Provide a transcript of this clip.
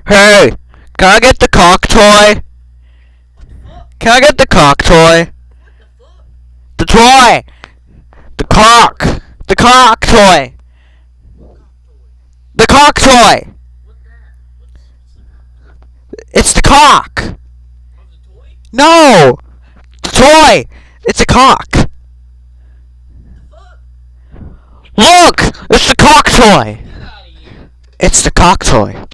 Hey, can I get the cock toy? Can I get the cock toy? The toy! The cock! The cock toy! The cock toy! It's the cock! No! The toy! It's a cock! Look! It's the cock toy! It's the cock toy.